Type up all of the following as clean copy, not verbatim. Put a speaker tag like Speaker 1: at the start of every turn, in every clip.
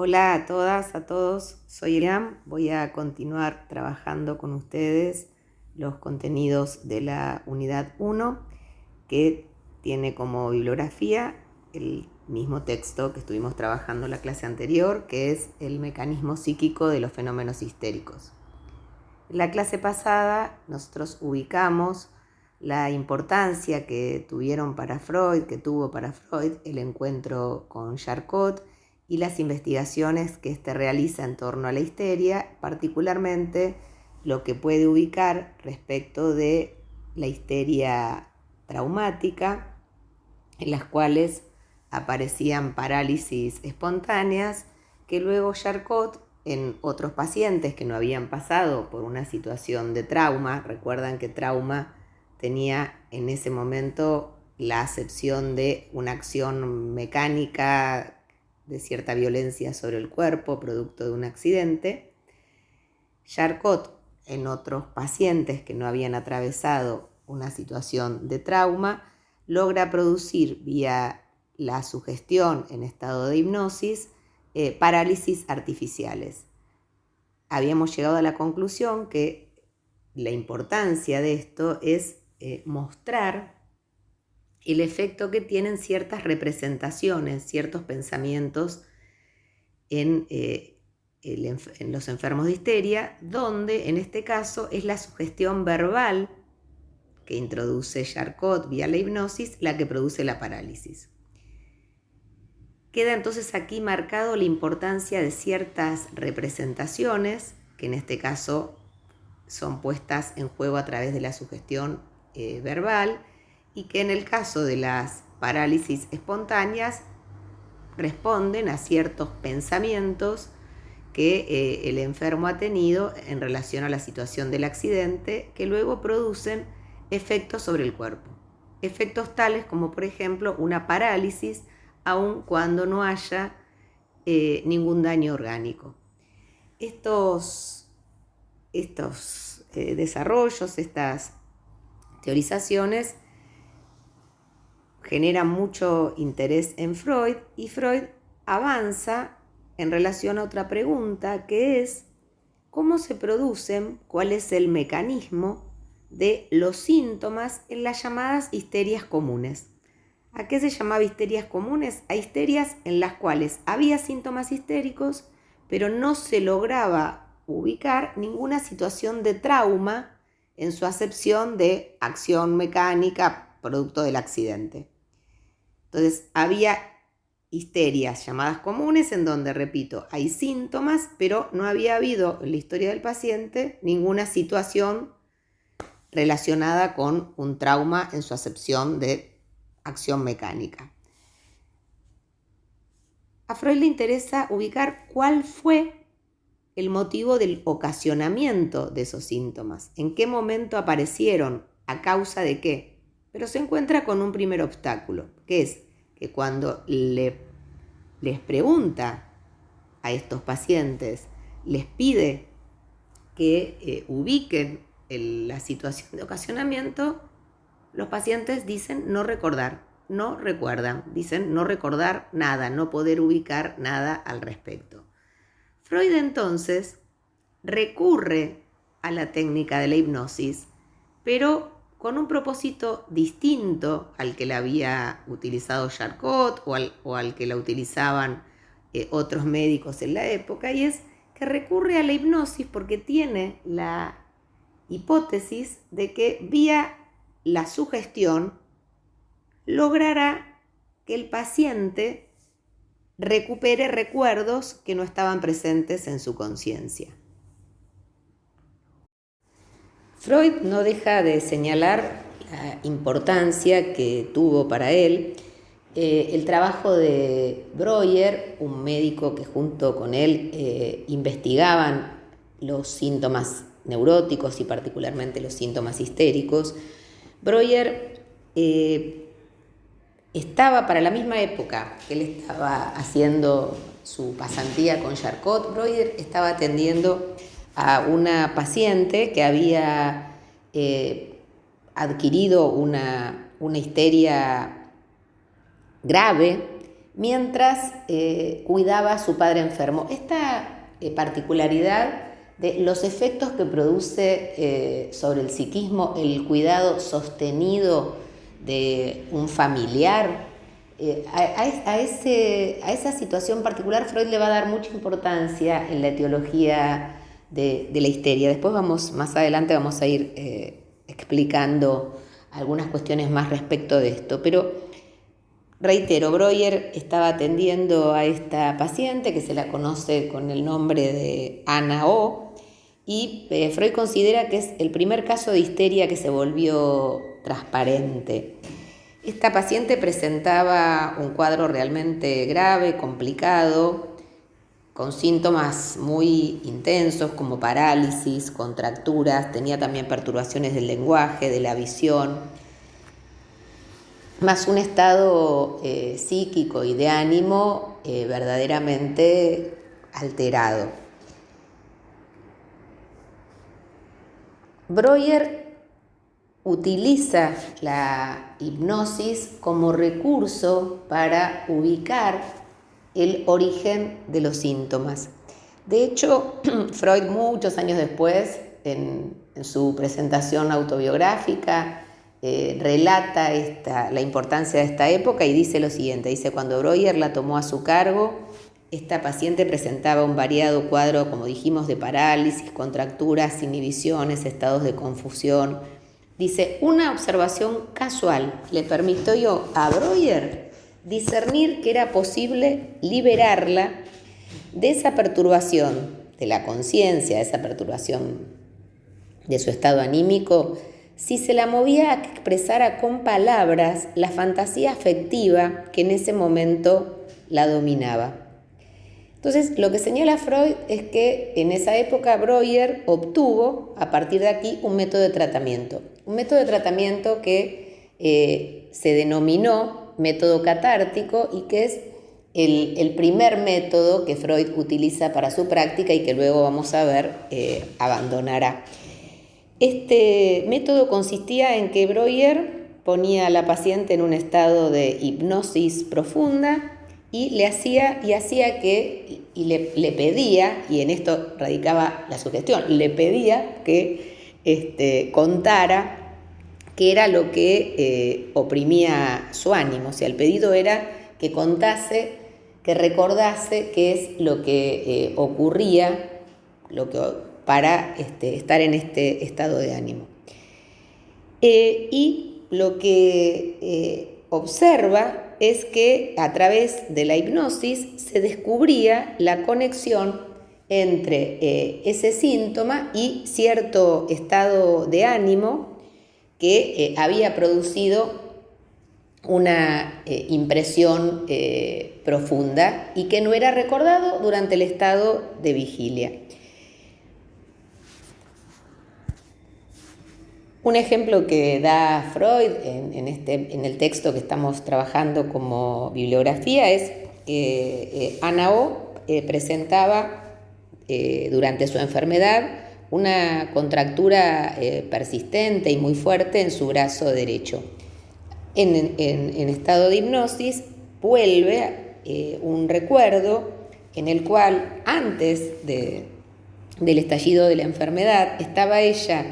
Speaker 1: Hola a todas, a todos, soy Eliam. Voy a continuar trabajando con ustedes los contenidos de la unidad 1, que tiene como bibliografía el mismo texto que estuvimos trabajando en la clase anterior, que es el mecanismo psíquico de los fenómenos histéricos. En la clase pasada nosotros ubicamos la importancia que tuvo para Freud el encuentro con Charcot y las investigaciones que éste realiza en torno a la histeria, particularmente lo que puede ubicar respecto de la histeria traumática, en las cuales aparecían parálisis espontáneas que luego Charcot, en otros pacientes que no habían pasado por una situación de trauma, recuerdan que trauma tenía en ese momento la acepción de una acción mecánica de cierta violencia sobre el cuerpo, producto de un accidente. Charcot, en otros pacientes que no habían atravesado una situación de trauma, logra producir vía la sugestión en estado de hipnosis parálisis artificiales. Habíamos llegado a la conclusión que la importancia de esto es mostrar el efecto que tienen ciertas representaciones, ciertos pensamientos en los enfermos de histeria, donde en este caso es la sugestión verbal que introduce Charcot vía la hipnosis la que produce la parálisis. Queda entonces aquí marcado la importancia de ciertas representaciones, que en este caso son puestas en juego a través de la sugestión verbal, y que en el caso de las parálisis espontáneas responden a ciertos pensamientos que el enfermo ha tenido en relación a la situación del accidente, que luego producen efectos sobre el cuerpo. Efectos tales como, por ejemplo, una parálisis aun cuando no haya ningún daño orgánico. Estos desarrollos, estas teorizaciones generan mucho interés en Freud, y Freud avanza en relación a otra pregunta, que es ¿cómo se producen, cuál es el mecanismo de los síntomas en las llamadas histerias comunes? ¿A qué se llamaba histerias comunes? A histerias en las cuales había síntomas histéricos, pero no se lograba ubicar ninguna situación de trauma en su acepción de acción mecánica producto del accidente. Entonces, había histerias llamadas comunes en donde, repito, hay síntomas, pero no había habido en la historia del paciente ninguna situación relacionada con un trauma en su acepción de acción mecánica. A Freud le interesa ubicar cuál fue el motivo del ocasionamiento de esos síntomas, en qué momento aparecieron, a causa de qué. Pero se encuentra con un primer obstáculo, que es que cuando les pregunta a estos pacientes, les pide que ubiquen la situación de ocasionamiento, los pacientes dicen no recordar, no recuerdan, dicen no recordar nada, no poder ubicar nada al respecto. Freud entonces recurre a la técnica de la hipnosis, pero con un propósito distinto al que la había utilizado Charcot o al que la utilizaban otros médicos en la época, y es que recurre a la hipnosis porque tiene la hipótesis de que vía la sugestión logrará que el paciente recupere recuerdos que no estaban presentes en su conciencia. Freud no deja de señalar la importancia que tuvo para él el trabajo de Breuer, un médico que junto con él investigaban los síntomas neuróticos y particularmente los síntomas histéricos. Breuer estaba para la misma época que él estaba haciendo su pasantía con Charcot. Breuer estaba atendiendo a una paciente que había adquirido una histeria grave mientras cuidaba a su padre enfermo. Esta particularidad de los efectos que produce sobre el psiquismo el cuidado sostenido de un familiar, a esa situación particular Freud le va a dar mucha importancia en la etiología de la histeria. Después más adelante vamos a ir explicando algunas cuestiones más respecto de esto, pero reitero, Breuer estaba atendiendo a esta paciente que se la conoce con el nombre de Ana O, y Freud considera que es el primer caso de histeria que se volvió transparente. Esta paciente presentaba un cuadro realmente grave, complicado, con síntomas muy intensos como parálisis, contracturas, tenía también perturbaciones del lenguaje, de la visión, más un estado psíquico y de ánimo verdaderamente alterado. Breuer utiliza la hipnosis como recurso para ubicar el origen de los síntomas. De hecho, Freud muchos años después, en su presentación autobiográfica, relata la importancia de esta época y dice lo siguiente, dice: cuando Breuer la tomó a su cargo, esta paciente presentaba un variado cuadro, como dijimos, de parálisis, contracturas, inhibiciones, estados de confusión. Dice, una observación casual le permitió a Breuer discernir que era posible liberarla de esa perturbación de la conciencia, de esa perturbación de su estado anímico, si se la movía a que expresara con palabras la fantasía afectiva que en ese momento la dominaba. Entonces, lo que señala Freud es que en esa época Breuer obtuvo, a partir de aquí, un método de tratamiento. Un método de tratamiento que se denominó método catártico y que es el primer método que Freud utiliza para su práctica y que luego vamos a ver abandonará. Este método consistía en que Breuer ponía a la paciente en un estado de hipnosis profunda y le pedía, y en esto radicaba la sugestión, le pedía que contara qué era lo que oprimía su ánimo. O sea, el pedido era que contase, que recordase qué es lo que ocurría para estar en este estado de ánimo. Y lo que observa es que a través de la hipnosis se descubría la conexión entre ese síntoma y cierto estado de ánimo que había producido una impresión profunda y que no era recordado durante el estado de vigilia. Un ejemplo que da Freud en el texto que estamos trabajando como bibliografía es que Ana O presentaba durante su enfermedad una contractura persistente y muy fuerte en su brazo derecho. En estado de hipnosis vuelve un recuerdo en el cual antes del estallido de la enfermedad estaba ella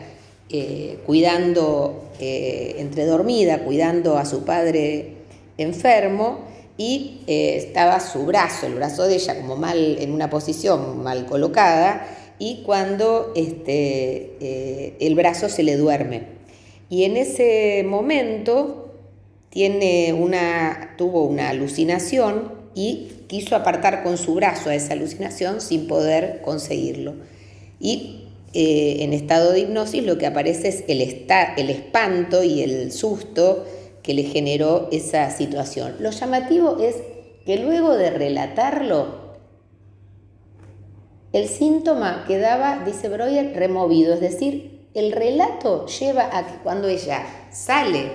Speaker 1: cuidando, entre dormida, cuidando a su padre enfermo y estaba su brazo, el brazo de ella como mal, en una posición mal colocada, y cuando el brazo se le duerme. Y en ese momento tuvo una alucinación y quiso apartar con su brazo a esa alucinación sin poder conseguirlo. Y en estado de hipnosis lo que aparece es el espanto y el susto que le generó esa situación. Lo llamativo es que luego de relatarlo, el síntoma quedaba, dice Breuer, removido. Es decir, el relato lleva a que cuando ella sale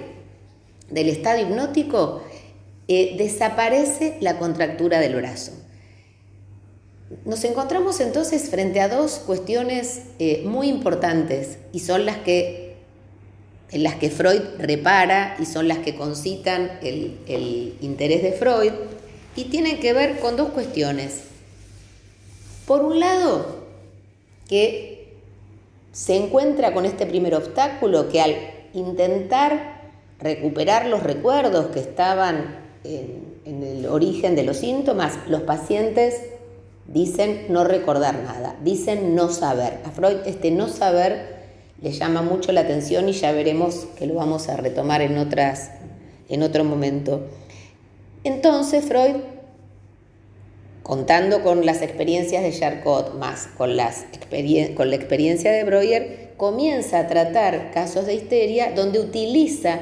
Speaker 1: del estado hipnótico, desaparece la contractura del brazo. Nos encontramos entonces frente a dos cuestiones muy importantes y son en las que Freud repara y son las que concitan el interés de Freud. y tienen que ver con dos cuestiones. Por un lado, que se encuentra con este primer obstáculo, que al intentar recuperar los recuerdos que estaban en el origen de los síntomas, los pacientes dicen no recordar nada, dicen no saber. A Freud este no saber le llama mucho la atención y ya veremos que lo vamos a retomar en otro momento. Entonces Freud, contando con las experiencias de Charcot más con la experiencia de Breuer, comienza a tratar casos de histeria donde utiliza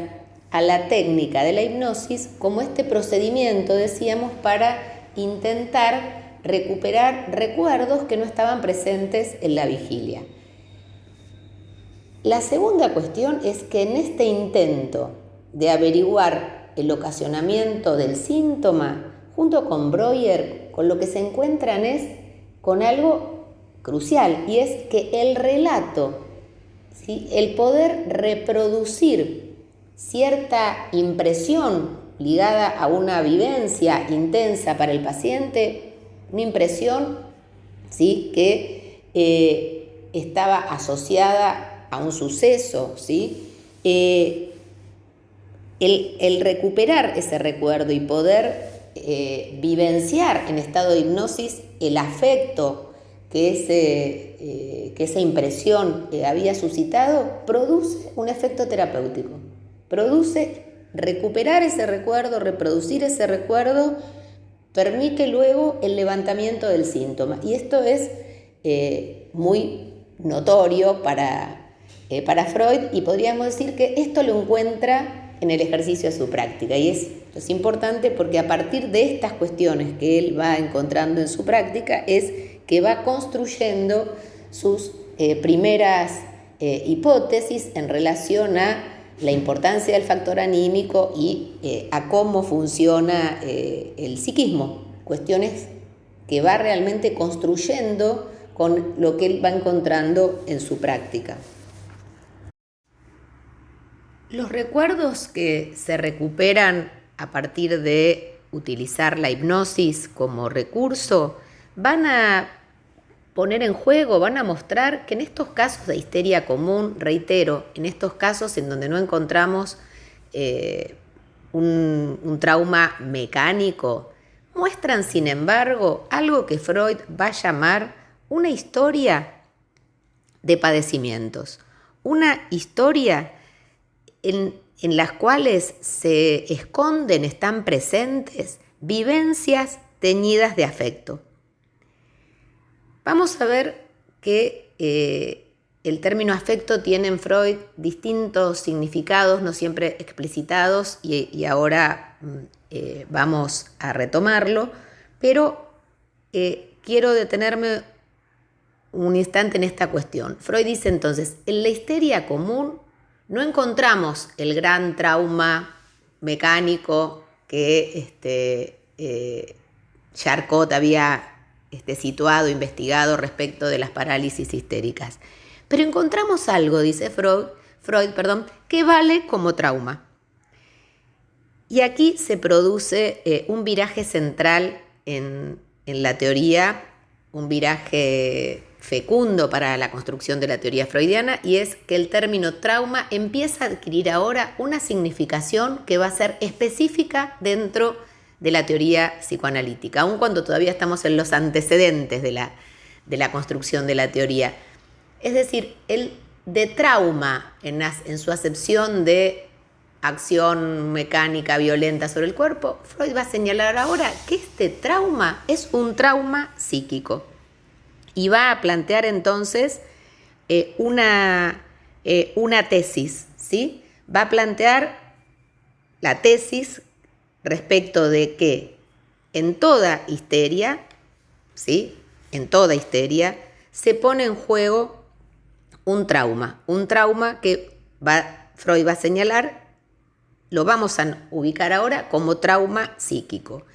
Speaker 1: a la técnica de la hipnosis como este procedimiento, decíamos, para intentar recuperar recuerdos que no estaban presentes en la vigilia. La segunda cuestión es que en este intento de averiguar el ocasionamiento del síntoma, junto con Breuer, con lo que se encuentran es con algo crucial, y es que el relato, ¿sí?, el poder reproducir cierta impresión ligada a una vivencia intensa para el paciente, una impresión, ¿sí?, que estaba asociada a un suceso, ¿sí? El recuperar ese recuerdo y poder vivenciar en estado de hipnosis el afecto que esa impresión había suscitado, produce un efecto terapéutico. Produce recuperar ese recuerdo, reproducir ese recuerdo, permite luego el levantamiento del síntoma. Y esto es muy notorio para Freud, y podríamos decir que esto lo encuentra en el ejercicio de su práctica, y es importante porque a partir de estas cuestiones que él va encontrando en su práctica es que va construyendo sus primeras hipótesis en relación a la importancia del factor anímico y a cómo funciona el psiquismo, cuestiones que va realmente construyendo con lo que él va encontrando en su práctica. Los recuerdos que se recuperan a partir de utilizar la hipnosis como recurso van a poner en juego, van a mostrar que en estos casos de histeria común, reitero, en estos casos en donde no encontramos un trauma mecánico, muestran sin embargo algo que Freud va a llamar una historia de padecimientos, una historia en las cuales se esconden, están presentes vivencias teñidas de afecto. Vamos a ver que el término afecto tiene en Freud distintos significados, no siempre explicitados, y ahora vamos a retomarlo, pero quiero detenerme un instante en esta cuestión. Freud dice entonces, en la histeria común no encontramos el gran trauma mecánico que Charcot había situado, investigado respecto de las parálisis histéricas. Pero encontramos algo, dice Freud, que vale como trauma. Y aquí se produce un viraje central en la teoría, un viraje fecundo para la construcción de la teoría freudiana, y es que el término trauma empieza a adquirir ahora una significación que va a ser específica dentro de la teoría psicoanalítica, aun cuando todavía estamos en los antecedentes de la construcción de la teoría. Es decir, el de trauma en su acepción de acción mecánica violenta sobre el cuerpo, Freud va a señalar ahora que este trauma es un trauma psíquico. Y va a plantear entonces una tesis, ¿sí? Va a plantear la tesis respecto de que en toda histeria, ¿sí?, en toda histeria se pone en juego un trauma que Freud va a señalar, lo vamos a ubicar ahora como trauma psíquico.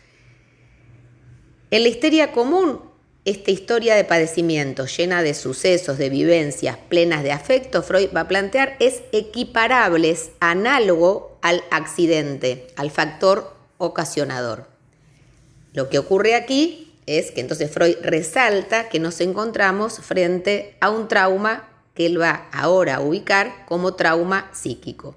Speaker 1: En la histeria común, esta historia de padecimiento llena de sucesos, de vivencias plenas de afecto, Freud va a plantear, es equiparable, es análogo al accidente, al factor ocasionador. Lo que ocurre aquí es que entonces Freud resalta que nos encontramos frente a un trauma que él va ahora a ubicar como trauma psíquico.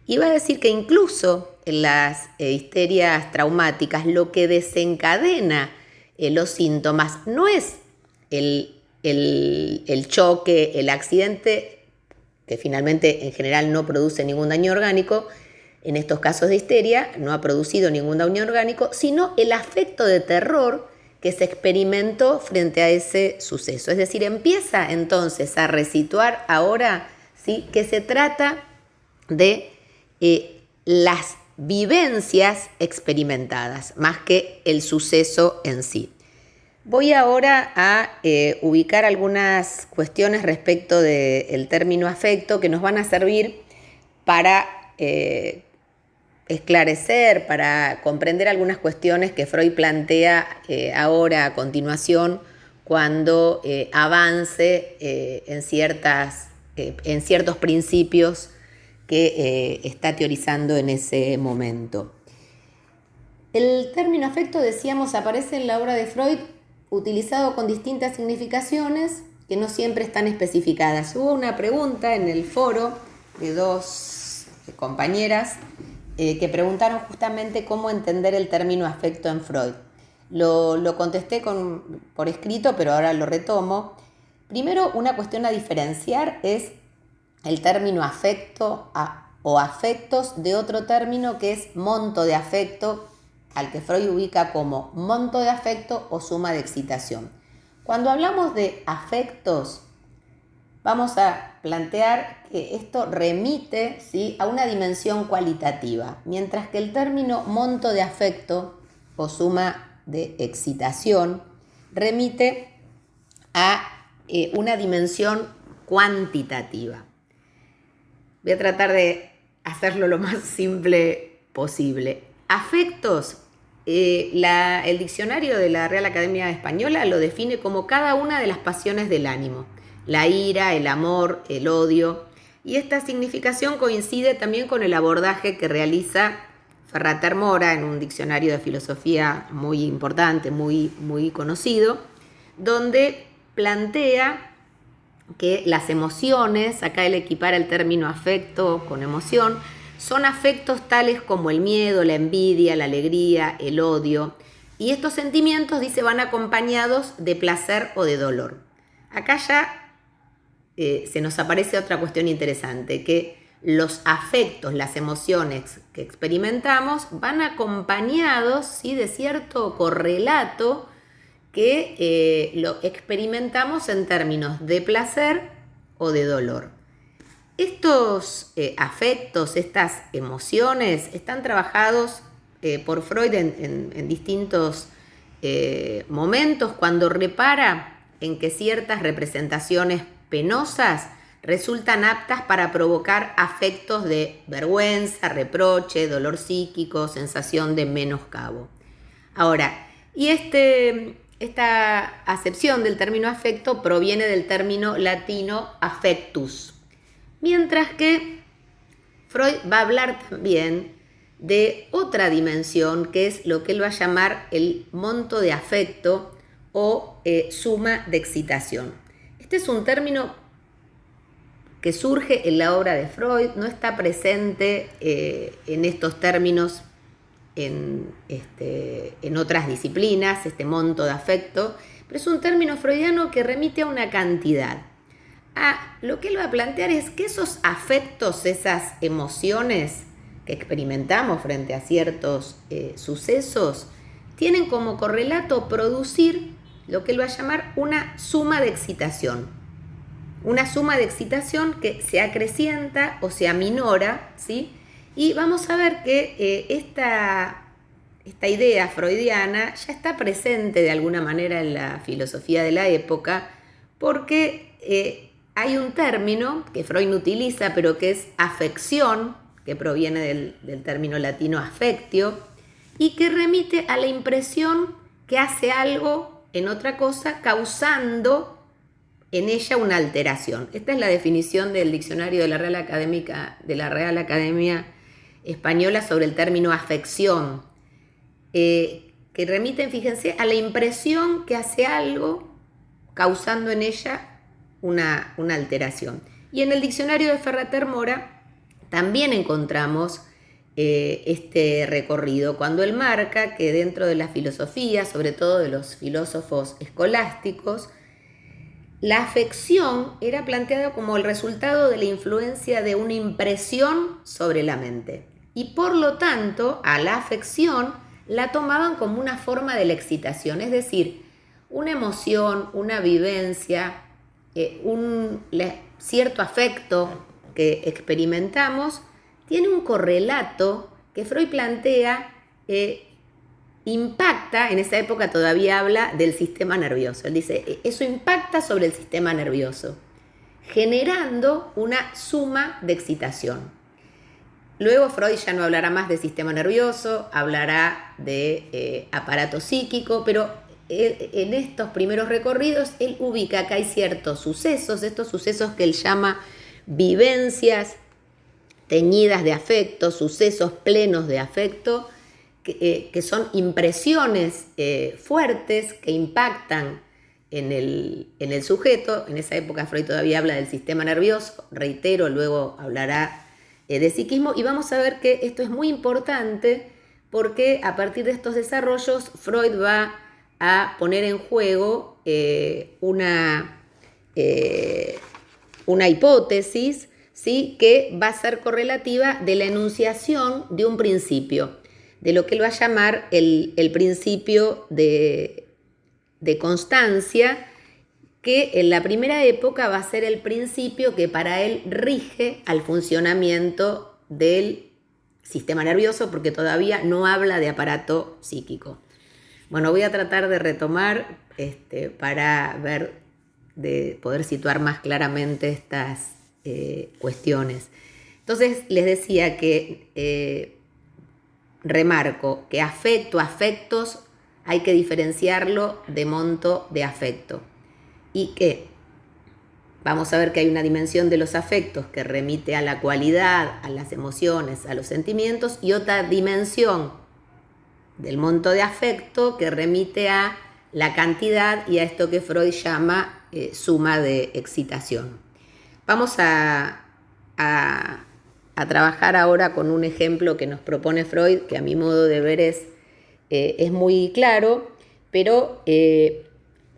Speaker 1: Y va a decir que incluso en las histerias traumáticas lo que desencadena los síntomas no es el choque, el accidente, que finalmente en general no produce ningún daño orgánico. En estos casos de histeria no ha producido ningún daño orgánico, sino el afecto de terror que se experimentó frente a ese suceso. Es decir, empieza entonces a resituar ahora, ¿sí?, que se trata de las vivencias experimentadas, más que el suceso en sí. Voy ahora a ubicar algunas cuestiones respecto del término afecto que nos van a servir para esclarecer, para comprender algunas cuestiones que Freud plantea ahora a continuación cuando avance en ciertos principios que está teorizando en ese momento. El término afecto, decíamos, aparece en la obra de Freud utilizado con distintas significaciones que no siempre están especificadas. Hubo una pregunta en el foro de dos compañeras que preguntaron justamente cómo entender el término afecto en Freud. Lo contesté por escrito, pero ahora lo retomo. Primero, una cuestión a diferenciar es el término afecto o afectos de otro término que es monto de afecto, al que Freud ubica como monto de afecto o suma de excitación. Cuando hablamos de afectos, vamos a plantear que esto remite, ¿sí?, a una dimensión cualitativa, mientras que el término monto de afecto o suma de excitación remite a una dimensión cuantitativa. Voy a tratar de hacerlo lo más simple posible. Afectos, el diccionario de la Real Academia Española lo define como cada una de las pasiones del ánimo: la ira, el amor, el odio. Y esta significación coincide también con el abordaje que realiza Ferrater Mora en un diccionario de filosofía muy importante, muy conocido, donde plantea que las emociones, acá él equipara el término afecto con emoción, son afectos tales como el miedo, la envidia, la alegría, el odio. Y estos sentimientos, dice, van acompañados de placer o de dolor. Acá ya se nos aparece otra cuestión interesante, que los afectos, las emociones que experimentamos van acompañados, ¿sí?, de cierto correlato que lo experimentamos en términos de placer o de dolor. Estos afectos, estas emociones, están trabajados por Freud en distintos momentos, cuando repara en que ciertas representaciones penosas resultan aptas para provocar afectos de vergüenza, reproche, dolor psíquico, sensación de menoscabo. Ahora, y esta acepción del término afecto proviene del término latino affectus, mientras que Freud va a hablar también de otra dimensión, que es lo que él va a llamar el monto de afecto o suma de excitación. Este es un término que surge en la obra de Freud, no está presente en estos términos en otras disciplinas, este monto de afecto, pero es un término freudiano que remite a una cantidad. Lo que él va a plantear es que esos afectos, esas emociones que experimentamos frente a ciertos sucesos, tienen como correlato producir lo que él va a llamar una suma de excitación. Una suma de excitación que se acrecienta o se aminora, ¿sí? Y vamos a ver que esta idea freudiana ya está presente de alguna manera en la filosofía de la época, porque hay un término que Freud no utiliza, pero que es afección, que proviene del término latino affectio, y que remite a la impresión que hace algo en otra cosa, causando en ella una alteración. Esta es la definición del diccionario de la Real Academia Española sobre el término afección. que remiten, fíjense, a la impresión que hace algo causando en ella una alteración. Y en el diccionario de Ferrater Mora también encontramos este recorrido, cuando él marca que dentro de la filosofía, sobre todo de los filósofos escolásticos, la afección era planteada como el resultado de la influencia de una impresión sobre la mente. Y por lo tanto, a la afección la tomaban como una forma de la excitación, es decir, una emoción, una vivencia, un cierto afecto que experimentamos, tiene un correlato que Freud plantea, impacta, en esa época todavía habla del sistema nervioso. Él dice, eso impacta sobre el sistema nervioso, generando una suma de excitación. Luego Freud ya no hablará más de sistema nervioso, hablará de aparato psíquico, pero en estos primeros recorridos él ubica que hay ciertos sucesos, estos sucesos que él llama vivencias teñidas de afecto, sucesos plenos de afecto, que son impresiones fuertes que impactan en el sujeto. En esa época Freud todavía habla del sistema nervioso, reitero, luego hablará de psiquismo, y vamos a ver que esto es muy importante porque a partir de estos desarrollos Freud va a poner en juego una hipótesis, ¿sí?, que va a ser correlativa de la enunciación de un principio, de lo que él va a llamar el principio de constancia, que en la primera época va a ser el principio que para él rige al funcionamiento del sistema nervioso, porque todavía no habla de aparato psíquico. Bueno, voy a tratar de retomar para ver, de poder situar más claramente estas cuestiones. Entonces les decía que remarco que afectos hay que diferenciarlo de monto de afecto, y que vamos a ver que hay una dimensión de los afectos que remite a la cualidad, a las emociones, a los sentimientos, y otra dimensión del monto de afecto que remite a la cantidad y a esto que Freud llama suma de excitación. Vamos a trabajar ahora con un ejemplo que nos propone Freud, que a mi modo de ver es muy claro, pero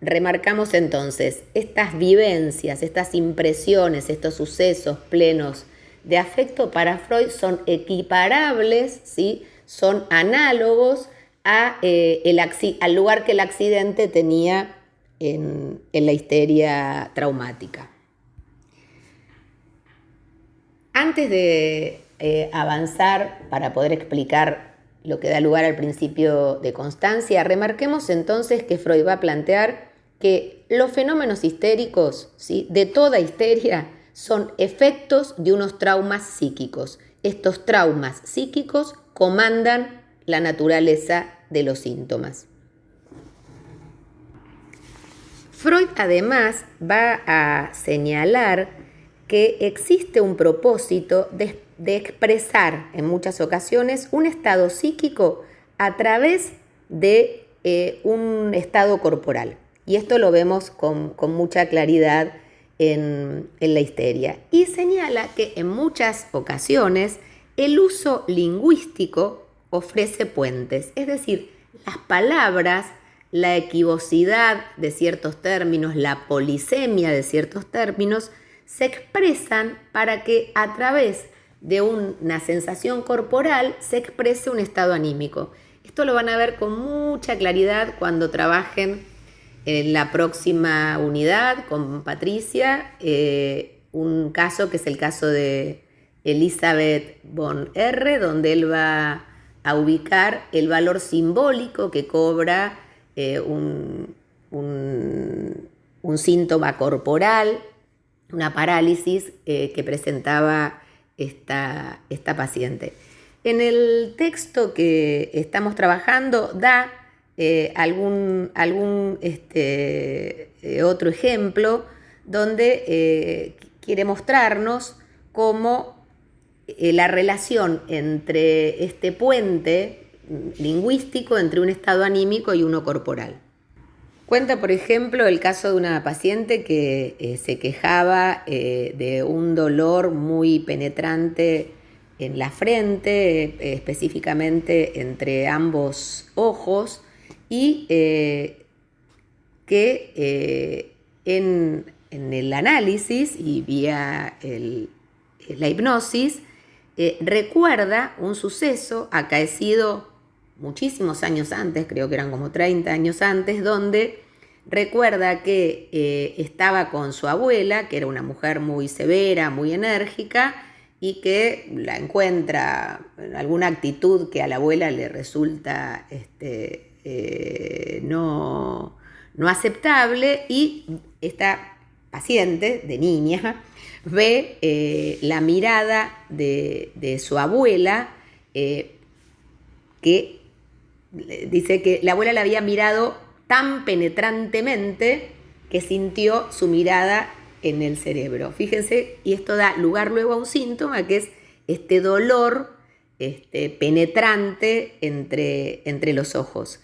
Speaker 1: remarcamos entonces estas vivencias, estas impresiones, estos sucesos plenos de afecto para Freud son equiparables, ¿sí?, son análogos al lugar que el accidente tenía en la histeria traumática. Antes de avanzar para poder explicar lo que da lugar al principio de constancia, remarquemos entonces que Freud va a plantear que los fenómenos histéricos, ¿sí?, de toda histeria, son efectos de unos traumas psíquicos. Estos traumas psíquicos comandan la naturaleza de los síntomas. Freud además va a señalar que existe un propósito de expresar en muchas ocasiones un estado psíquico a través de un estado corporal. Y esto lo vemos con mucha claridad en la histeria. Y señala que en muchas ocasiones el uso lingüístico ofrece puentes, es decir, las palabras, la equivocidad de ciertos términos, la polisemia de ciertos términos, se expresan para que a través de una sensación corporal se exprese un estado anímico. Esto lo van a ver con mucha claridad cuando trabajen en la próxima unidad con Patricia, un caso que es el caso de Elisabeth von R., donde él va a ubicar el valor simbólico que cobra un síntoma corporal, una parálisis que presentaba esta paciente. En el texto que estamos trabajando da algún otro ejemplo donde quiere mostrarnos cómo la relación entre este puente lingüístico entre un estado anímico y uno corporal. Cuenta, por ejemplo, el caso de una paciente que se quejaba de un dolor muy penetrante en la frente, específicamente entre ambos ojos, y que en el análisis y vía la hipnosis recuerda un suceso acaecido muchísimos años antes, creo que eran como 30 años antes, donde recuerda que estaba con su abuela, que era una mujer muy severa, muy enérgica, y que la encuentra en alguna actitud que a la abuela le resulta no aceptable, y esta paciente de niña ve la mirada de su abuela, que dice que la abuela la había mirado tan penetrantemente que sintió su mirada en el cerebro. Fíjense, y esto da lugar luego a un síntoma que es este dolor penetrante entre los ojos.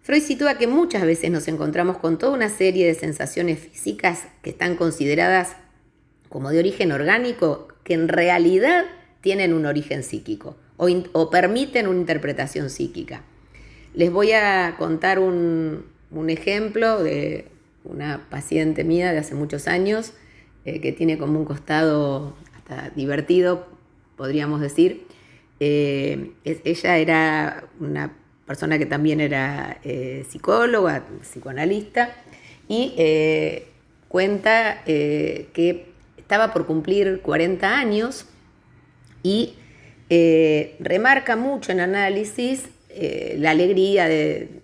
Speaker 1: Freud sitúa que muchas veces nos encontramos con toda una serie de sensaciones físicas que están consideradas como de origen orgánico, que en realidad tienen un origen psíquico o permiten una interpretación psíquica. Les voy a contar un ejemplo de una paciente mía de hace muchos años, que tiene como un costado hasta divertido, podríamos decir. Ella era una persona que también era psicóloga, psicoanalista, y cuenta que estaba por cumplir 40 años y remarca mucho en análisis la alegría de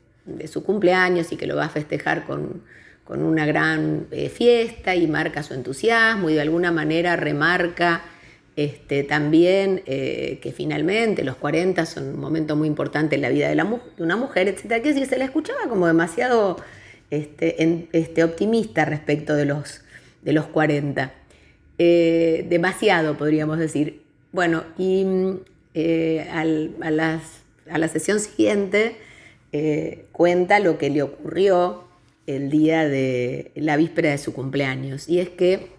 Speaker 1: su cumpleaños y que lo va a festejar con una gran fiesta, y marca su entusiasmo y de alguna manera remarca también que finalmente los 40 son un momento muy importante en la vida de una mujer, etc. Que se la escuchaba como demasiado optimista respecto de los 40. Demasiado, podríamos decir. Bueno, y a la sesión siguiente cuenta lo que le ocurrió el día de la víspera de su cumpleaños, y es que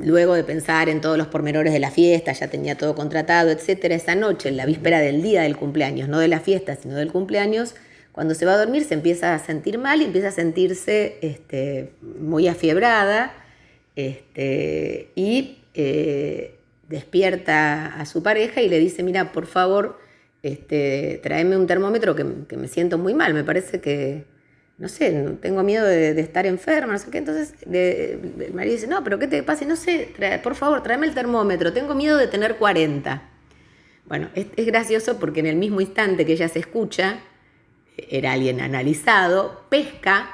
Speaker 1: luego de pensar en todos los pormenores de la fiesta, ya tenía todo contratado, etcétera, esa noche, en la víspera del día del cumpleaños, no de la fiesta, sino del cumpleaños, cuando se va a dormir se empieza a sentir mal y empieza a sentirse muy afiebrada, y despierta a su pareja y le dice: mira, por favor, tráeme un termómetro que me siento muy mal, me parece que, no sé, tengo miedo de estar enferma, no sé qué. Entonces el marido dice: no, pero ¿qué te pasa? No sé, por favor, tráeme el termómetro, tengo miedo de tener 40. Bueno, es gracioso porque en el mismo instante que ella se escucha, era alguien analizado, pesca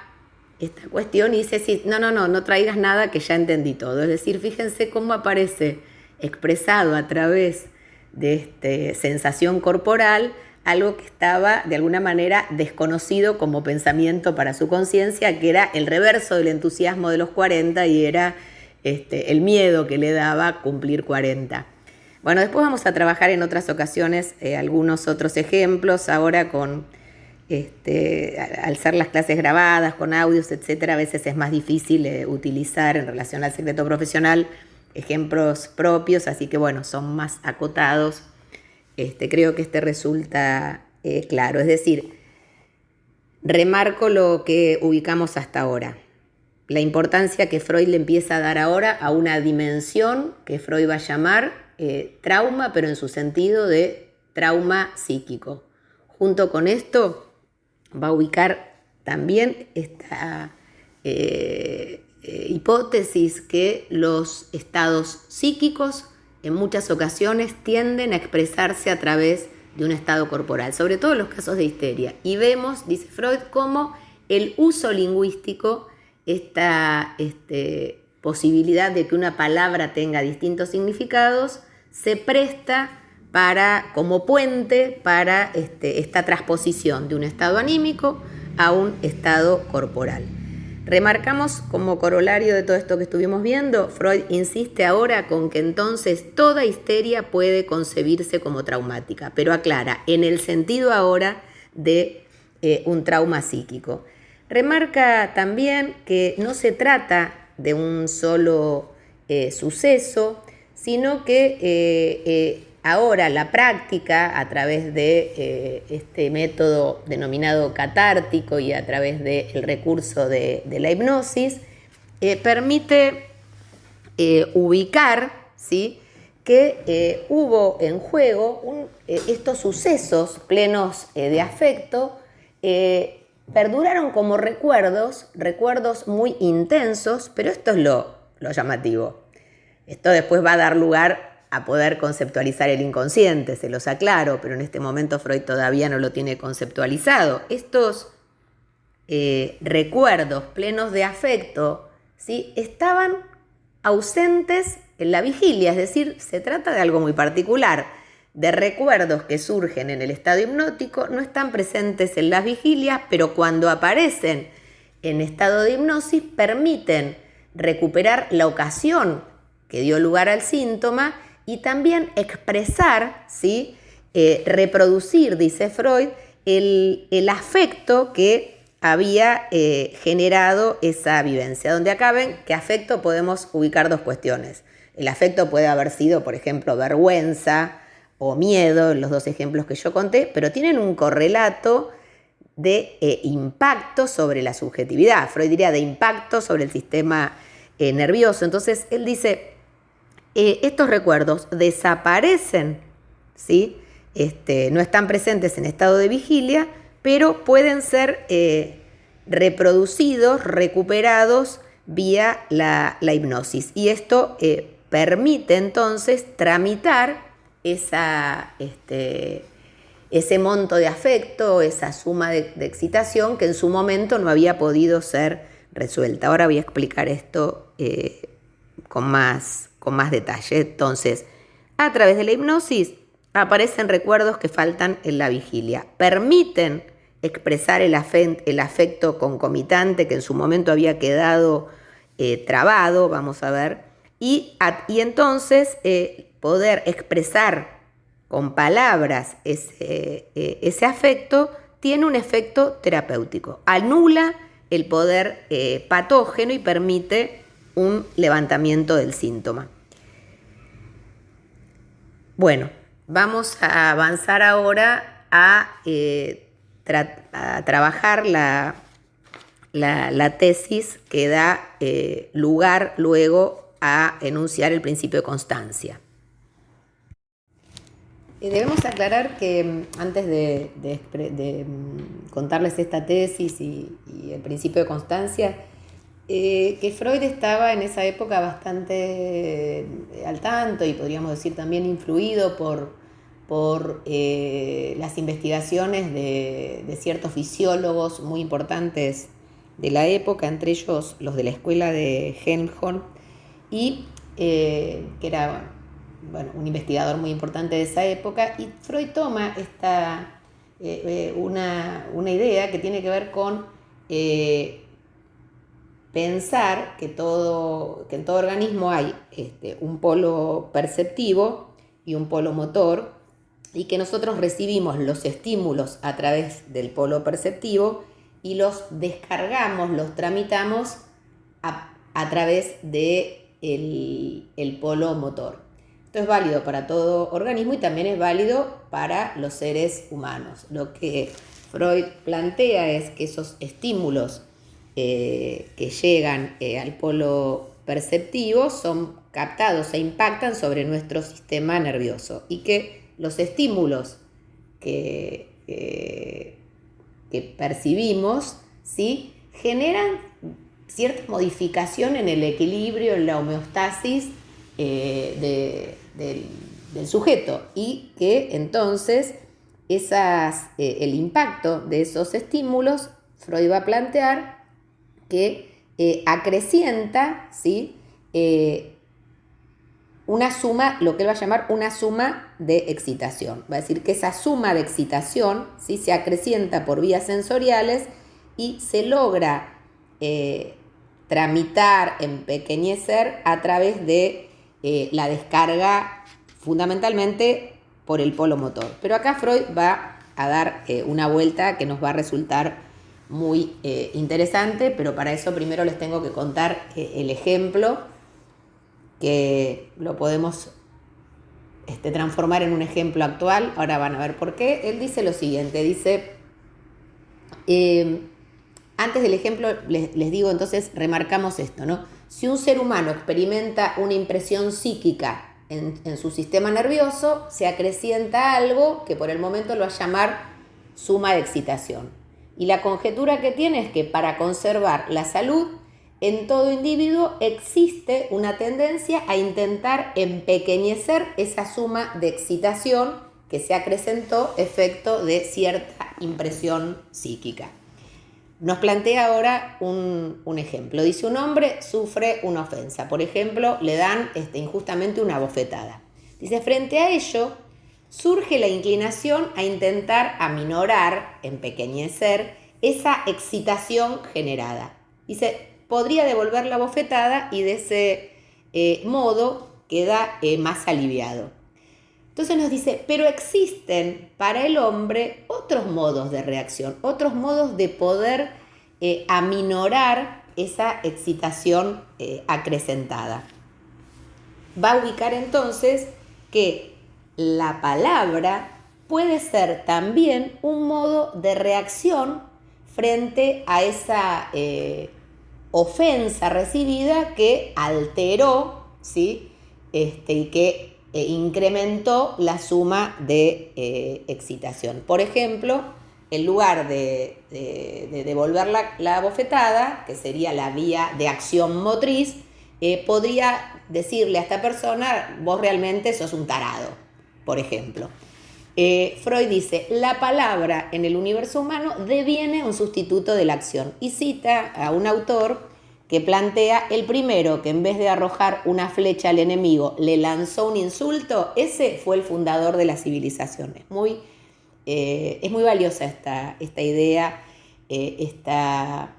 Speaker 1: esta cuestión y dice: sí, no traigas nada, que ya entendí todo. Es decir, fíjense cómo aparece expresado a través de sensación corporal algo que estaba de alguna manera desconocido como pensamiento para su conciencia, que era el reverso del entusiasmo de los 40 y era el miedo que le daba cumplir 40. Bueno, después vamos a trabajar en otras ocasiones algunos otros ejemplos. Ahora al ser las clases grabadas con audios, etcétera, a veces es más difícil utilizar en relación al secreto profesional ejemplos propios, así que bueno, son más acotados. Creo que resulta claro. Es decir, remarco lo que ubicamos hasta ahora, la importancia que Freud le empieza a dar ahora a una dimensión que Freud va a llamar trauma, pero en su sentido de trauma psíquico. Junto con esto va a ubicar también esta hipótesis que los estados psíquicos en muchas ocasiones tienden a expresarse a través de un estado corporal, sobre todo en los casos de histeria. Y vemos, dice Freud, cómo el uso lingüístico, esta posibilidad de que una palabra tenga distintos significados, se presta como puente para esta transposición de un estado anímico a un estado corporal. Remarcamos como corolario de todo esto que estuvimos viendo, Freud insiste ahora con que entonces toda histeria puede concebirse como traumática, pero aclara, en el sentido ahora de un trauma psíquico. Remarca también que no se trata de un solo suceso, sino que ahora la práctica, a través de este método denominado catártico y a través del recurso de la hipnosis, permite ubicar, ¿sí?, que hubo en juego estos sucesos plenos de afecto, perduraron como recuerdos muy intensos, pero esto es lo llamativo. Esto después va a dar lugar a poder conceptualizar el inconsciente, se los aclaro, pero en este momento Freud todavía no lo tiene conceptualizado. Estos recuerdos plenos de afecto, ¿sí?, estaban ausentes en la vigilia, es decir, se trata de algo muy particular, de recuerdos que surgen en el estado hipnótico, no están presentes en las vigilias, pero cuando aparecen en estado de hipnosis permiten recuperar la ocasión que dio lugar al síntoma y también expresar, ¿sí?, reproducir, dice Freud, el afecto que había generado esa vivencia. Donde acá ven que afecto podemos ubicar dos cuestiones. El afecto puede haber sido, por ejemplo, vergüenza o miedo, los dos ejemplos que yo conté, pero tienen un correlato de impacto sobre la subjetividad. Freud diría de impacto sobre el sistema nervioso. Entonces, él dice, estos recuerdos desaparecen, ¿sí?, no están presentes en estado de vigilia, pero pueden ser reproducidos, recuperados vía la hipnosis. Y esto permite entonces tramitar ese monto de afecto, esa suma de excitación que en su momento no había podido ser resuelta. Ahora voy a explicar esto con más detalle. Entonces, a través de la hipnosis aparecen recuerdos que faltan en la vigilia. Permiten expresar el afecto concomitante que en su momento había quedado trabado, vamos a ver, y entonces poder expresar con palabras ese afecto tiene un efecto terapéutico. Anula el poder patógeno y permite un levantamiento del síntoma. Bueno, vamos a avanzar ahora a trabajar la tesis que da lugar luego a enunciar el principio de constancia. Debemos aclarar que antes de contarles esta tesis y el principio de constancia, que Freud estaba en esa época bastante al tanto y podríamos decir también influido por las investigaciones de ciertos fisiólogos muy importantes de la época, entre ellos los de la escuela de Helmholtz, y que era un investigador muy importante de esa época, y Freud toma una idea que tiene que ver con pensar que en todo organismo hay un polo perceptivo y un polo motor, y que nosotros recibimos los estímulos a través del polo perceptivo y los descargamos, los tramitamos a través del polo motor. Esto es válido para todo organismo y también es válido para los seres humanos. Lo que Freud plantea es que esos estímulos que llegan al polo perceptivo son captados e impactan sobre nuestro sistema nervioso, y que los estímulos que percibimos, ¿sí?, generan cierta modificación en el equilibrio, en la homeostasis del sujeto, y que entonces el impacto de esos estímulos, Freud va a plantear que acrecienta, ¿sí?, una suma, lo que él va a llamar una suma de excitación. Va a decir que esa suma de excitación, ¿sí?, se acrecienta por vías sensoriales y se logra tramitar, empequeñecer a través de la descarga fundamentalmente por el polo motor. Pero acá Freud va a dar una vuelta que nos va a resultar muy interesante, pero para eso primero les tengo que contar el ejemplo, que lo podemos transformar en un ejemplo actual. Ahora van a ver por qué. Él dice lo siguiente, dice, antes del ejemplo les digo, entonces remarcamos esto, ¿no? Si un ser humano experimenta una impresión psíquica en su sistema nervioso, se acrecienta algo que por el momento lo va a llamar suma de excitación. Y la conjetura que tiene es que para conservar la salud, en todo individuo existe una tendencia a intentar empequeñecer esa suma de excitación que se acrecentó efecto de cierta impresión psíquica. Nos plantea ahora un ejemplo. Dice, un hombre sufre una ofensa. Por ejemplo, le dan injustamente una bofetada. Dice, frente a ello, surge la inclinación a intentar aminorar, empequeñecer, esa excitación generada. Dice, podría devolver la bofetada y de ese modo queda más aliviado. Entonces nos dice, pero existen para el hombre otros modos de reacción, otros modos de poder aminorar esa excitación acrecentada. Va a ubicar entonces que la palabra puede ser también un modo de reacción frente a esa ofensa recibida que alteró, ¿sí? Y que incrementó la suma de excitación. Por ejemplo, en lugar de devolver la bofetada, que sería la vía de acción motriz, podría decirle a esta persona, vos realmente sos un tarado, por ejemplo. Freud dice, la palabra en el universo humano deviene un sustituto de la acción, y cita a un autor que plantea el primero que en vez de arrojar una flecha al enemigo le lanzó un insulto. Ese fue el fundador de la civilización. Es muy valiosa esta idea, esta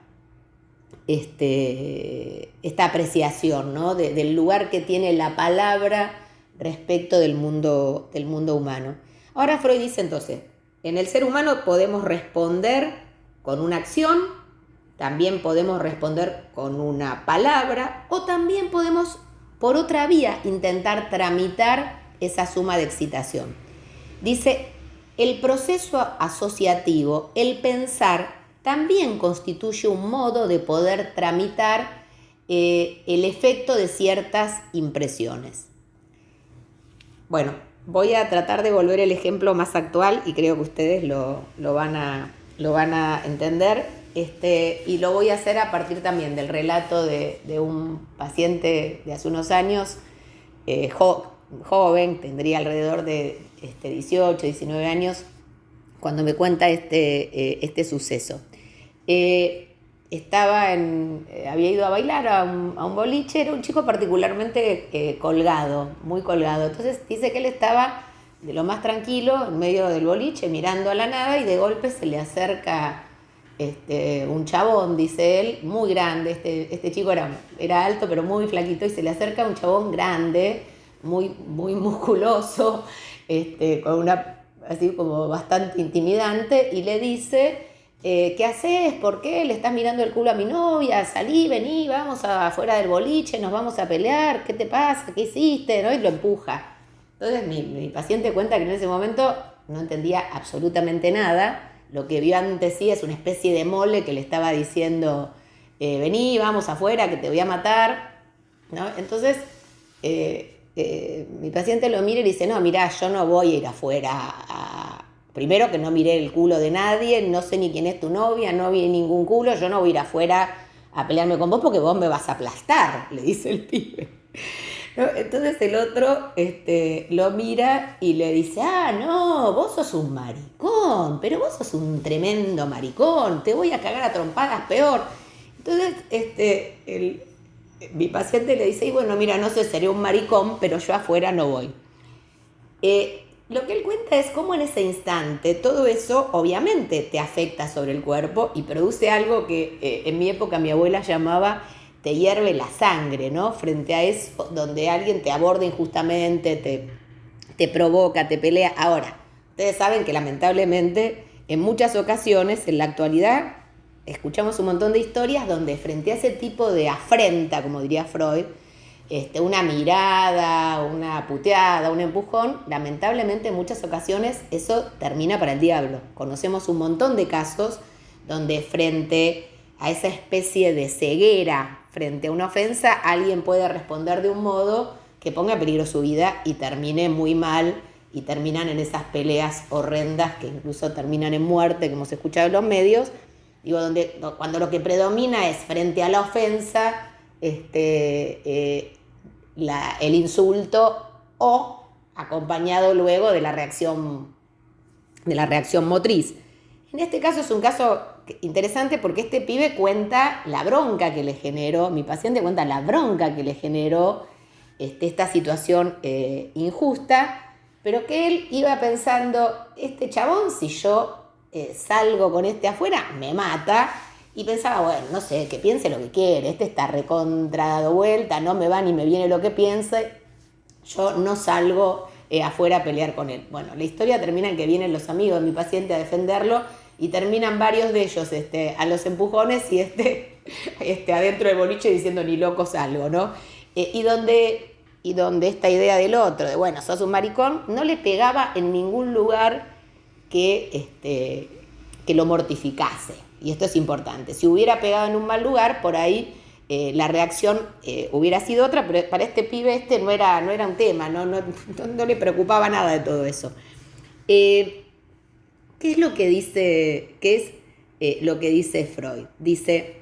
Speaker 1: apreciación, ¿no? del lugar que tiene la palabra respecto del mundo humano. Ahora Freud dice entonces, en el ser humano podemos responder con una acción, también podemos responder con una palabra, o también podemos, por otra vía, intentar tramitar esa suma de excitación. Dice, el proceso asociativo, el pensar, también constituye un modo de poder tramitar el efecto de ciertas impresiones. Bueno, voy a tratar de volver el ejemplo más actual y creo que ustedes lo van a entender. Y lo voy a hacer a partir también del relato de un paciente de hace unos años, joven, tendría alrededor de 18, 19 años, cuando me cuenta este suceso. Había ido a bailar a un boliche, era un chico particularmente colgado, muy colgado. Entonces dice que él estaba de lo más tranquilo en medio del boliche, mirando a la nada, y de golpe se le acerca un chabón, dice él, muy grande. Este chico era alto pero muy flaquito, y se le acerca un chabón grande, muy, muy musculoso, con una así como bastante intimidante, y le dice, ¿qué haces? ¿Por qué le estás mirando el culo a mi novia? Salí, vení, vamos afuera del boliche, nos vamos a pelear, ¿qué te pasa? ¿Qué hiciste? ¿No? Y lo empuja. Entonces mi paciente cuenta que en ese momento no entendía absolutamente nada. Lo que vio antes sí es una especie de mole que le estaba diciendo, vení, vamos afuera, que te voy a matar, ¿no? Entonces mi paciente lo mira y dice, no, mirá, yo no voy a ir afuera primero que no miré el culo de nadie, no sé ni quién es tu novia, no vi ningún culo, yo no voy a ir afuera a pelearme con vos porque vos me vas a aplastar, le dice el pibe. ¿No? Entonces el otro lo mira y le dice, no, vos sos un maricón, pero vos sos un tremendo maricón, te voy a cagar a trompadas peor. Entonces mi paciente le dice, y bueno, mira, no sé, seré un maricón, pero yo afuera no voy. Lo que él cuenta es cómo en ese instante todo eso obviamente te afecta sobre el cuerpo y produce algo que en mi época mi abuela llamaba te hierve la sangre, ¿no? Frente a eso, donde alguien te aborda injustamente, te provoca, te pelea. Ahora, ustedes saben que lamentablemente en muchas ocasiones en la actualidad escuchamos un montón de historias donde frente a ese tipo de afrenta, como diría Freud, una mirada, una puteada, un empujón, lamentablemente en muchas ocasiones eso termina para el diablo. Conocemos un montón de casos donde frente a esa especie de ceguera, frente a una ofensa, alguien puede responder de un modo que ponga en peligro su vida y termine muy mal y terminan en esas peleas horrendas que incluso terminan en muerte, que hemos escuchado en los medios. Digo, cuando lo que predomina es frente a la ofensa, el insulto o acompañado luego de la reacción motriz. En este caso es un caso interesante porque este pibe cuenta la bronca que le generó, mi paciente cuenta la bronca que le generó esta situación injusta, pero que él iba pensando, este chabón, si yo salgo con afuera, me mata. Y pensaba, bueno, no sé, que piense lo que quiere, está recontra dado vuelta, no me va ni me viene lo que piense, yo no salgo afuera a pelear con él. Bueno, la historia termina en que vienen los amigos de mi paciente a defenderlo y terminan varios de ellos a los empujones y adentro del boliche diciendo ni loco salgo, ¿no? Y donde esta idea del otro, de bueno, sos un maricón, no le pegaba en ningún lugar que lo mortificase. Y esto es importante. Si hubiera pegado en un mal lugar, por ahí la reacción hubiera sido otra, pero para este pibe no era un tema, no le preocupaba nada de todo eso. ¿Qué es lo que dice? Lo que dice Freud? Dice,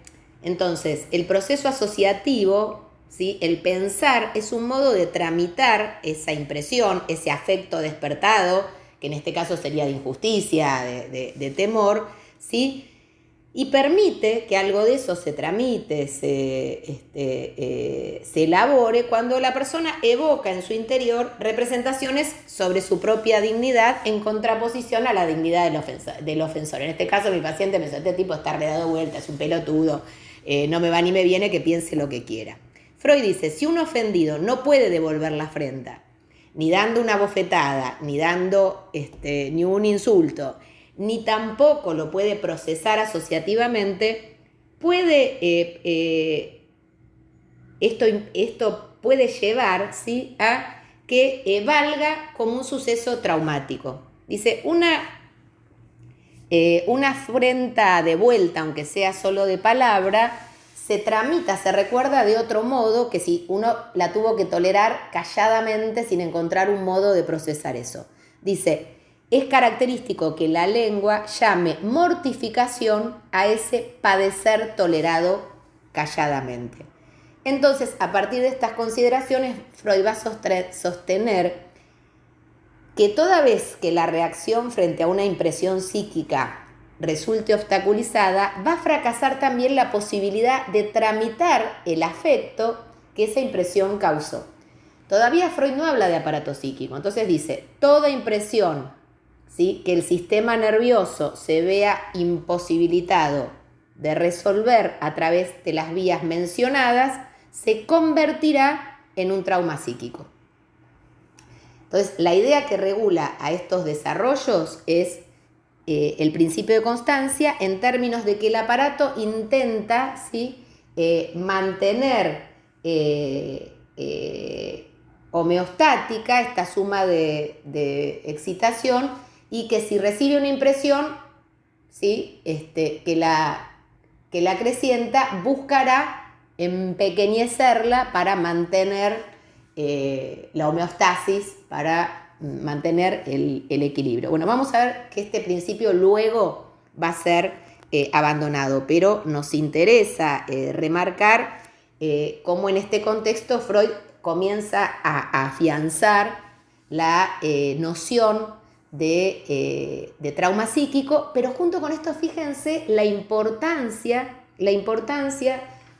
Speaker 1: entonces, el proceso asociativo, ¿sí? El pensar es un modo de tramitar esa impresión, ese afecto despertado, que en este caso sería de injusticia, de temor, ¿sí? Y permite que algo de eso se tramite, se elabore cuando la persona evoca en su interior representaciones sobre su propia dignidad en contraposición a la dignidad del ofensor. En este caso mi paciente me dice, este tipo está redado vuelta, es un pelotudo, no me va ni me viene, que piense lo que quiera. Freud dice, si un ofendido no puede devolver la afrenta, ni dando una bofetada, ni dando ni un insulto, ni tampoco lo puede procesar asociativamente, esto puede llevar, ¿sí?, a que valga como un suceso traumático. Dice, una afrenta de vuelta, aunque sea solo de palabra, se tramita, se recuerda de otro modo que si uno la tuvo que tolerar calladamente sin encontrar un modo de procesar eso. Dice, es característico que la lengua llame mortificación a ese padecer tolerado calladamente. Entonces, a partir de estas consideraciones, Freud va a sostener que toda vez que la reacción frente a una impresión psíquica resulte obstaculizada, va a fracasar también la posibilidad de tramitar el afecto que esa impresión causó. Todavía Freud no habla de aparato psíquico, entonces dice, toda impresión, ¿sí?, que el sistema nervioso se vea imposibilitado de resolver a través de las vías mencionadas, se convertirá en un trauma psíquico. Entonces, la idea que regula a estos desarrollos es el principio de constancia en términos de que el aparato intenta, ¿sí?, mantener homeostática esta suma de excitación y que si recibe una impresión, ¿sí?, que la acrecienta, buscará empequeñecerla para mantener la homeostasis, para mantener el equilibrio. Bueno, vamos a ver que este principio luego va a ser abandonado, pero nos interesa remarcar cómo en este contexto Freud comienza a afianzar la noción de trauma psíquico, pero junto con esto fíjense la importancia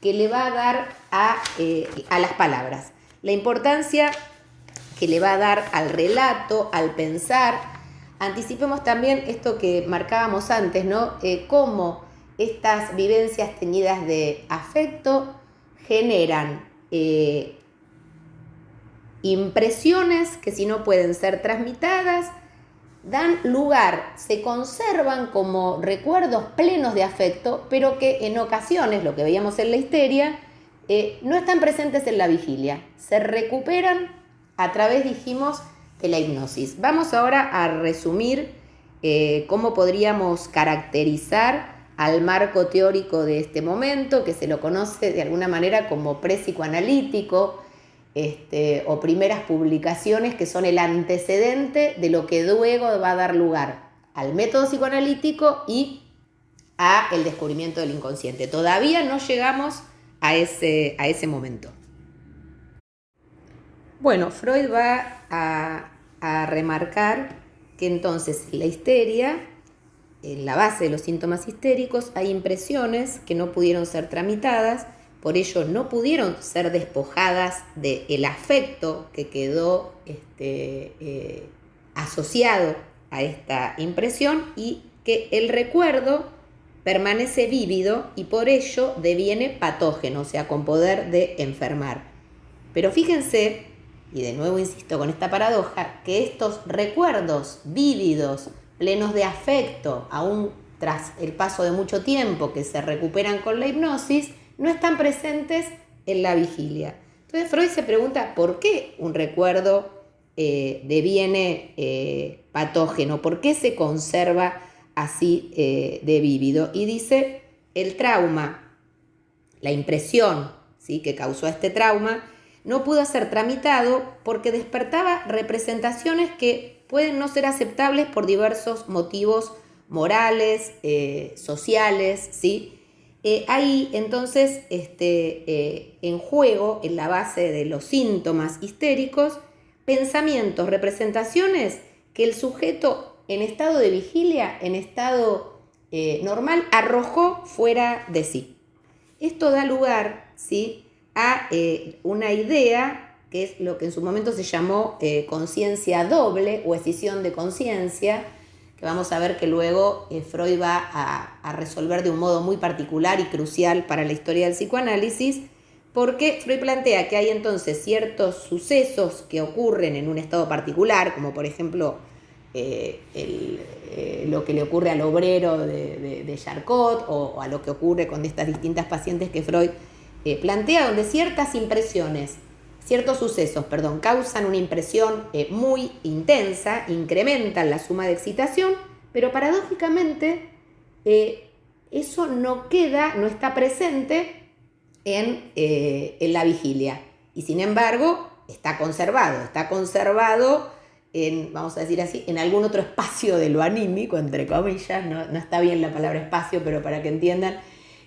Speaker 1: que le va a dar a las palabras. La importancia que le va a dar al relato, al pensar. Anticipemos también esto que marcábamos antes, ¿no? Cómo estas vivencias teñidas de afecto generan impresiones que si no pueden ser transmitidas, dan lugar, se conservan como recuerdos plenos de afecto, pero que en ocasiones, lo que veíamos en la histeria, no están presentes en la vigilia. Se recuperan a través, dijimos, de la hipnosis. Vamos ahora a resumir cómo podríamos caracterizar al marco teórico de este momento, que se lo conoce de alguna manera como prepsicoanalítico, o primeras publicaciones que son el antecedente de lo que luego va a dar lugar al método psicoanalítico y a el descubrimiento del inconsciente. Todavía no llegamos a ese momento. Bueno, Freud va a remarcar que entonces la histeria, en la base de los síntomas histéricos, hay impresiones que no pudieron ser tramitadas, por ello no pudieron ser despojadas del afecto que quedó asociado a esta impresión y que el recuerdo permanece vívido y por ello deviene patógeno, o sea, con poder de enfermar. Pero fíjense, y de nuevo insisto con esta paradoja, que estos recuerdos vívidos, plenos de afecto, aún tras el paso de mucho tiempo que se recuperan con la hipnosis, no están presentes en la vigilia. Entonces Freud se pregunta por qué un recuerdo deviene patógeno, por qué se conserva así de vívido. Y dice, el trauma, la impresión, ¿sí?, que causó este trauma, no pudo ser tramitado porque despertaba representaciones que pueden no ser aceptables por diversos motivos morales, sociales, ¿sí? Hay entonces en juego, en la base de los síntomas histéricos, pensamientos, representaciones que el sujeto en estado de vigilia, en estado normal, arrojó fuera de sí. Esto da lugar, ¿sí?, a una idea que es lo que en su momento se llamó conciencia doble o escisión de conciencia, que vamos a ver que luego Freud va a resolver de un modo muy particular y crucial para la historia del psicoanálisis, porque Freud plantea que hay entonces ciertos sucesos que ocurren en un estado particular, como por ejemplo lo que le ocurre al obrero de Charcot o a lo que ocurre con estas distintas pacientes que Freud plantea, donde ciertas impresiones, ciertos sucesos, causan una impresión muy intensa, incrementan la suma de excitación, pero paradójicamente eso no está presente en la vigilia. Y sin embargo, está conservado en, vamos a decir así, en algún otro espacio de lo anímico, entre comillas, no está bien la palabra espacio, pero para que entiendan,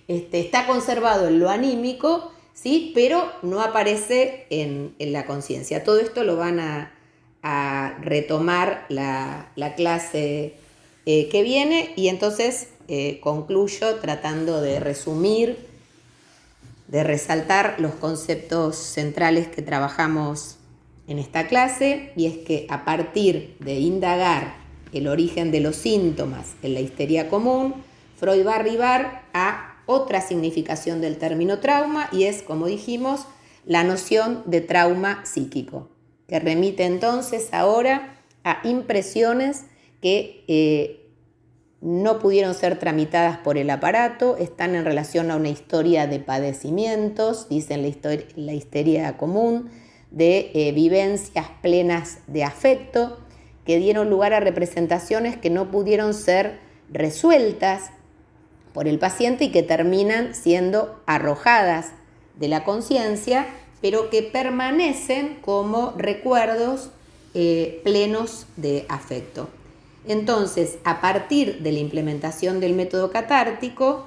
Speaker 1: está conservado en lo anímico, ¿sí?, pero no aparece en la conciencia. Todo esto lo van a retomar la clase que viene y entonces concluyo tratando de resumir, de resaltar los conceptos centrales que trabajamos en esta clase, y es que a partir de indagar el origen de los síntomas en la histeria común, Freud va a arribar a otra significación del término trauma, y es, como dijimos, la noción de trauma psíquico, que remite entonces ahora a impresiones que no pudieron ser tramitadas por el aparato, están en relación a una historia de padecimientos, dicen la histeria común, de vivencias plenas de afecto, que dieron lugar a representaciones que no pudieron ser resueltas por el paciente y que terminan siendo arrojadas de la conciencia, pero que permanecen como recuerdos plenos de afecto. Entonces, a partir de la implementación del método catártico,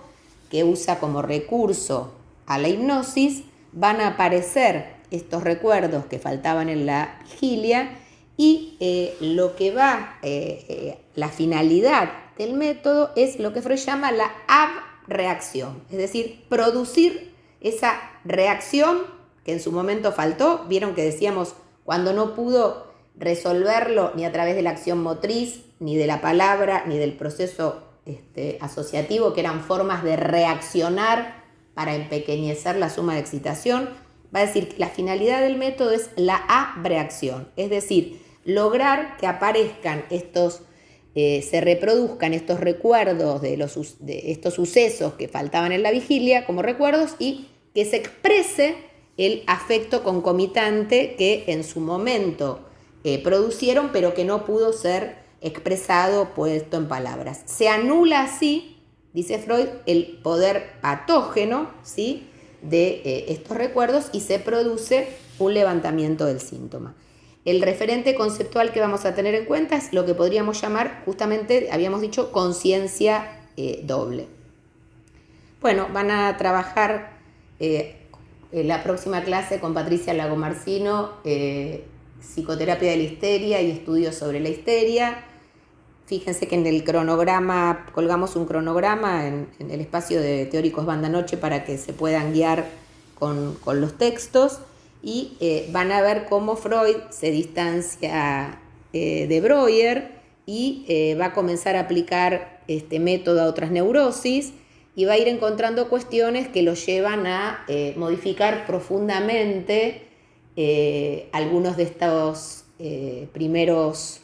Speaker 1: que usa como recurso a la hipnosis, van a aparecer estos recuerdos que faltaban en la vigilia y lo que la finalidad del método es lo que Freud llama la abreacción, es decir, producir esa reacción que en su momento faltó. Vieron que decíamos Cuando no pudo resolverlo ni a través de la acción motriz, ni de la palabra, ni del proceso asociativo, que eran formas de reaccionar para empequeñecer la suma de excitación, va a decir que la finalidad del método es la abreacción, es decir, lograr que aparezcan se reproduzcan estos recuerdos de estos sucesos que faltaban en la vigilia como recuerdos y que se exprese el afecto concomitante que en su momento producieron, pero que no pudo ser expresado, puesto en palabras. Se anula así, dice Freud, el poder patógeno, ¿sí?, de estos recuerdos y se produce un levantamiento del síntoma. El referente conceptual que vamos a tener en cuenta es lo que podríamos llamar, justamente, habíamos dicho, conciencia doble. Bueno, van a trabajar en la próxima clase con Patricia Lagomarsino, psicoterapia de la histeria y estudios sobre la histeria. Fíjense que en el cronograma, colgamos un cronograma en el espacio de Teóricos Banda Noche para que se puedan guiar con los textos y van a ver cómo Freud se distancia de Breuer y va a comenzar a aplicar este método a otras neurosis y va a ir encontrando cuestiones que lo llevan a modificar profundamente algunos de estos primeras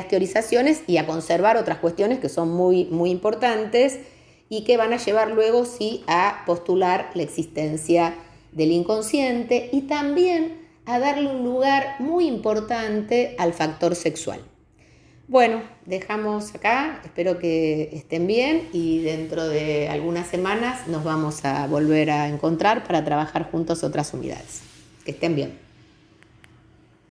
Speaker 1: teorizaciones y a conservar otras cuestiones que son muy, muy importantes y que van a llevar luego sí a postular la existencia del inconsciente y también a darle un lugar muy importante al factor sexual. Bueno, dejamos acá, espero que estén bien y dentro de algunas semanas nos vamos a volver a encontrar para trabajar juntos otras unidades. Que estén bien.